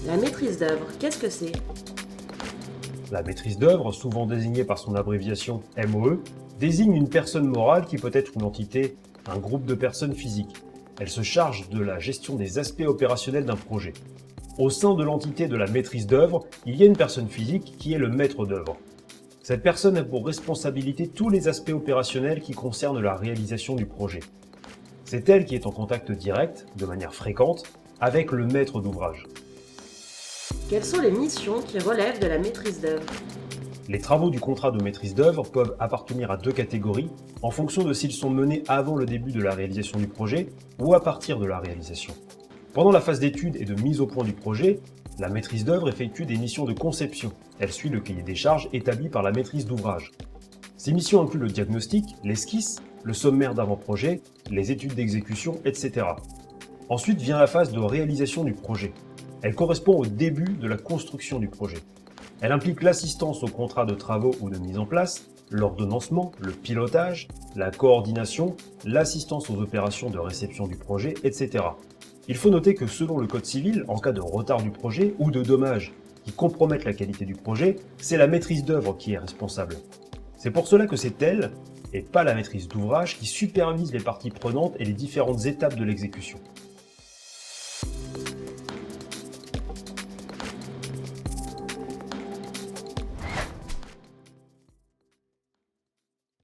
La maîtrise d'œuvre, qu'est-ce que c'est? La maîtrise d'œuvre, souvent désignée par son abréviation MOE, désigne une personne morale qui peut être une entité, un groupe de personnes physiques. Elle se charge de la gestion des aspects opérationnels d'un projet. Au sein de l'entité de la maîtrise d'œuvre, il y a une personne physique qui est le maître d'œuvre. Cette personne a pour responsabilité tous les aspects opérationnels qui concernent la réalisation du projet. C'est elle qui est en contact direct, de manière fréquente, avec le maître d'ouvrage. Quelles sont les missions qui relèvent de la maîtrise d'œuvre? Les travaux du contrat de maîtrise d'œuvre peuvent appartenir à deux catégories en fonction de s'ils sont menés avant le début de la réalisation du projet ou à partir de la réalisation. Pendant la phase d'étude et de mise au point du projet, la maîtrise d'œuvre effectue des missions de conception. Elle suit le cahier des charges établi par la maîtrise d'ouvrage. Ces missions incluent le diagnostic, l'esquisse, le sommaire d'avant-projet, les études d'exécution, etc. Ensuite vient la phase de réalisation du projet. Elle correspond au début de la construction du projet. Elle implique l'assistance au contrat de travaux ou de mise en place, l'ordonnancement, le pilotage, la coordination, l'assistance aux opérations de réception du projet, etc. Il faut noter que selon le Code civil, en cas de retard du projet ou de dommages qui compromettent la qualité du projet, c'est la maîtrise d'œuvre qui est responsable. C'est pour cela que c'est elle, et pas la maîtrise d'ouvrage, qui supervise les parties prenantes et les différentes étapes de l'exécution.